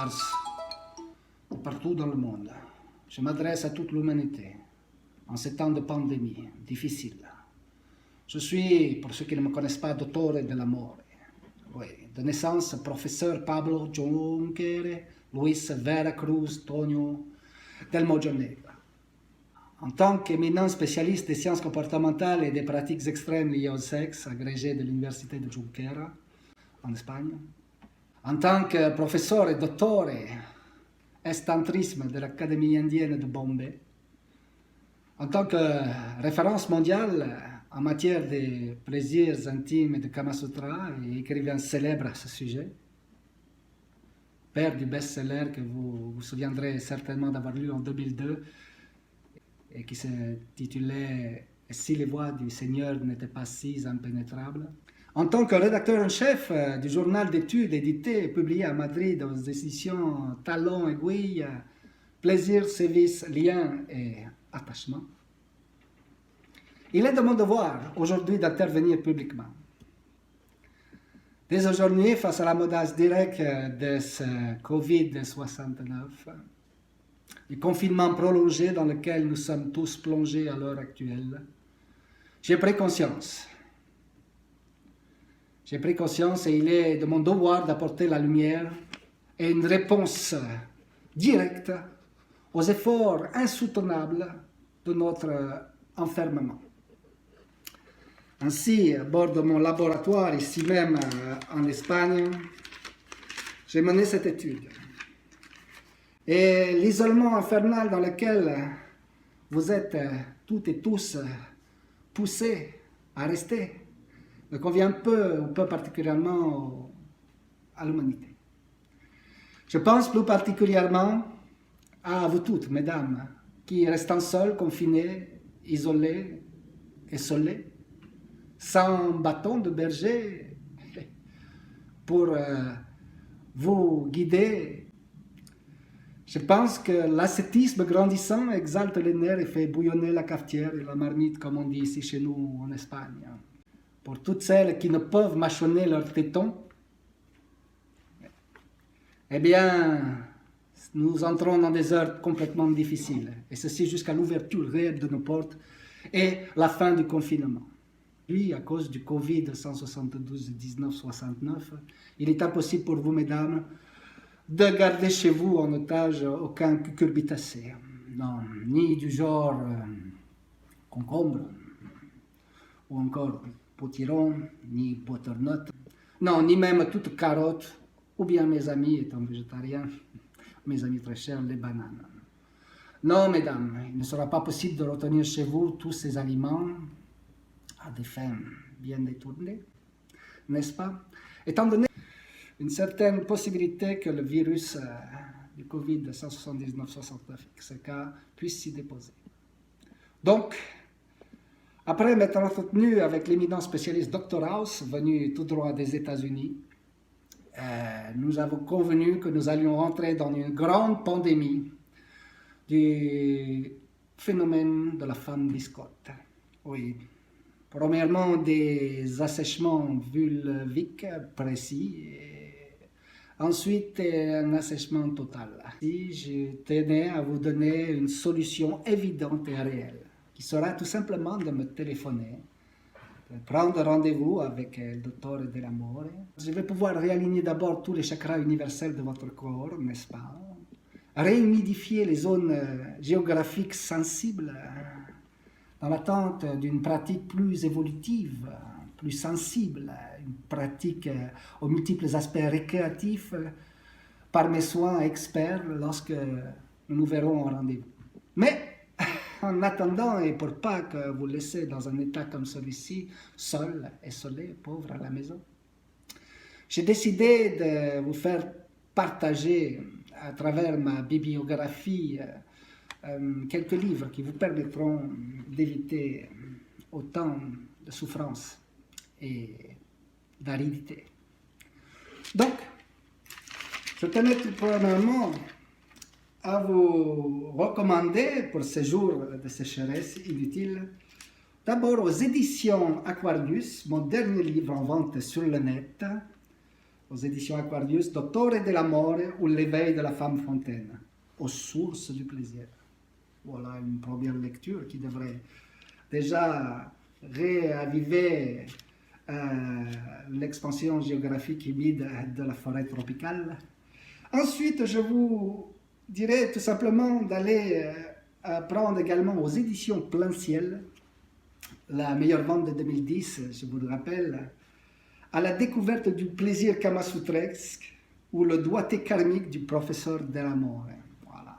mars, partout dans le monde. Je m'adresse à toute l'humanité en ces temps de pandémie difficile. Je suis, pour ceux qui ne me connaissent pas, dottore dell'amore. Oui, de naissance, professeur Pablo Junquere Luis Vera Cruz Tonio del Mojonegro. En tant qu'éminent spécialiste des sciences comportementales et des pratiques extrêmes liées au sexe, agrégé de l'Université de Junquera, en Espagne. En tant que professeur et dottore estantrisme de l'Académie indienne de Bombay. En tant que référence mondiale en matière de plaisirs intimes et de Kama Sutra, et écrivain célèbre à ce sujet, père du best-seller que vous vous souviendrez certainement d'avoir lu en 2002, et qui s'intitulait « Si les voies du Seigneur n'étaient pas si impénétrables ». En tant que rédacteur en chef du journal d'études édité et publié à Madrid aux éditions Talon Aiguille, Plaisir, Sévice, Lien et Attachement, il est de mon devoir aujourd'hui d'intervenir publiquement. Dès aujourd'hui, face à la menace directe de ce Covid-19, du confinement prolongé dans lequel nous sommes tous plongés à l'heure actuelle, j'ai pris conscience. J'ai pris conscience et il est de mon devoir d'apporter la lumière et une réponse directe aux efforts insoutenables de notre enfermement. Ainsi, à bord de mon laboratoire, ici même en Espagne, j'ai mené cette étude. Et l'isolement infernal dans lequel vous êtes toutes et tous poussés à rester me convient peu ou peu particulièrement à l'humanité. Je pense plus particulièrement à vous toutes, mesdames, qui restant seules, confinées, isolées et isolées, sans bâton de berger pour vous guider. Je pense que l'ascétisme grandissant exalte les nerfs et fait bouillonner la cafetière et la marmite, comme on dit ici chez nous en Espagne. Pour toutes celles qui ne peuvent mâchonner leurs tétons, eh bien, nous entrons dans des heures complètement difficiles, et ceci jusqu'à l'ouverture réelle de nos portes et la fin du confinement. Puis, à cause du Covid-172-1969, il est impossible pour vous, mesdames, de garder chez vous en otage aucun cucurbitacé. Non, ni du genre concombre, ou encore potiron, ni butternut. Non, ni même toute carotte, ou bien mes amis étant végétariens, mes amis très chers, les bananes. Non, mesdames, il ne sera pas possible de retenir chez vous tous ces aliments à des fins bien détournées, n'est-ce pas? Étant donné une certaine possibilité que le virus du Covid-179-69 puisse s'y déposer. Donc, après m'être entretenu avec l'éminent spécialiste Dr House, venu tout droit des États-Unis, nous avons convenu que nous allions entrer dans une grande pandémie du phénomène de la femme biscotte. Oui. Premièrement, des assèchements vulviques précis, et ensuite un assèchement total. Si je tenais à vous donner une solution évidente et réelle, qui sera tout simplement de me téléphoner, de prendre rendez-vous avec le docteur de l'amour. Je vais pouvoir réaligner d'abord tous les chakras universels de votre corps, n'est-ce pas? Réhumidifier les zones géographiques sensibles, dans l'attente d'une pratique plus évolutive, plus sensible, une pratique aux multiples aspects récréatifs par mes soins experts lorsque nous nous verrons au rendez-vous. Mais en attendant, et pour pas que vous laissez dans un état comme celui-ci, seul, isolé, pauvre à la maison, j'ai décidé de vous faire partager à travers ma bibliographie quelques livres qui vous permettront d'éviter autant de souffrance et d'aridité. Donc, je tenais tout premièrement à vous recommander pour ces jours de sécheresse inutile, d'abord aux éditions Aquarius, mon dernier livre en vente sur le net, aux éditions Aquarius, Dottore dell'amore ou l'éveil de la femme fontaine, aux sources du plaisir. Voilà une première lecture qui devrait déjà réaviver l'expansion géographique humide de la forêt tropicale. Ensuite, je vous dirais tout simplement d'aller prendre également aux éditions Plein Ciel, la meilleure vente de 2010, je vous le rappelle, à la découverte du plaisir kamasutresque ou le doigté karmique du professeur Delamore. Voilà.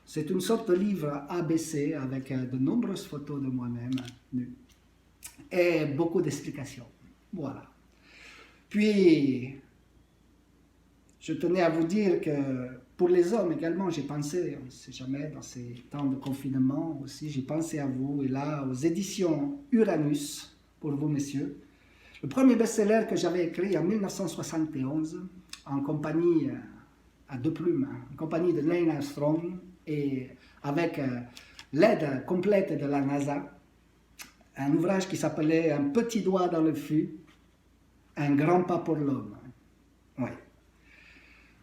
C'est une sorte de livre ABC avec de nombreuses photos de moi-même nu et beaucoup d'explications. Voilà. Puis, je tenais à vous dire que pour les hommes également, j'ai pensé, on ne sait jamais, dans ces temps de confinement aussi, j'ai pensé à vous, et là, aux éditions Uranus, pour vous, messieurs. Le premier best-seller que j'avais écrit en 1971, en compagnie à deux plumes, en compagnie de Neil Armstrong, et avec l'aide complète de la NASA, un ouvrage qui s'appelait Un petit doigt dans le fût, un grand pas pour l'homme. Oui.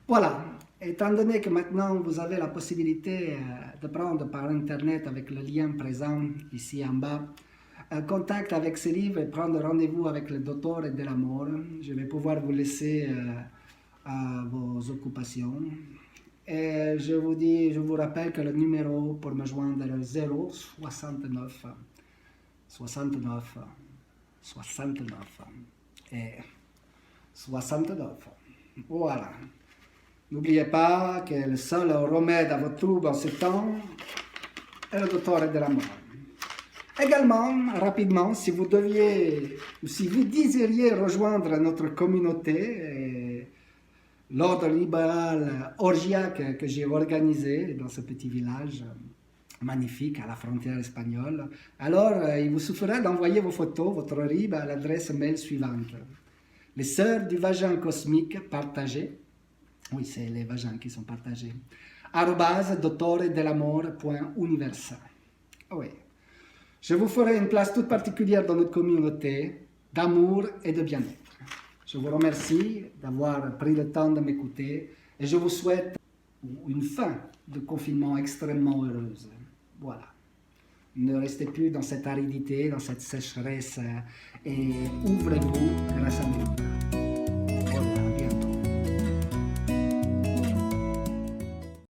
Voilà, étant donné que maintenant vous avez la possibilité de prendre par Internet avec le lien présent ici en bas, contact avec ce livre et prendre rendez-vous avec le Dottore dell'amore, je vais pouvoir vous laisser à vos occupations. Et je vous rappelle que le numéro pour me joindre est 069 69 69 et 69. Voilà. N'oubliez pas que le seul remède à votre trouble en ce temps est le Dottore dell'amore. Également, rapidement, si vous désiriez rejoindre notre communauté, l'ordre libéral orgiaque que j'ai organisé dans ce petit village magnifique à la frontière espagnole, alors il vous suffira d'envoyer vos photos, votre RIB à l'adresse mail suivante. Les sœurs du vagin cosmique partagées, oui, c'est les vagins qui sont partagés, @dottoredelamore.universal. Oui. Je vous ferai une place toute particulière dans notre communauté d'amour et de bien-être. Je vous remercie d'avoir pris le temps de m'écouter et je vous souhaite une fin de confinement extrêmement heureuse. Voilà. Ne restez plus dans cette aridité, dans cette sécheresse et ouvrez-vous grâce à nous.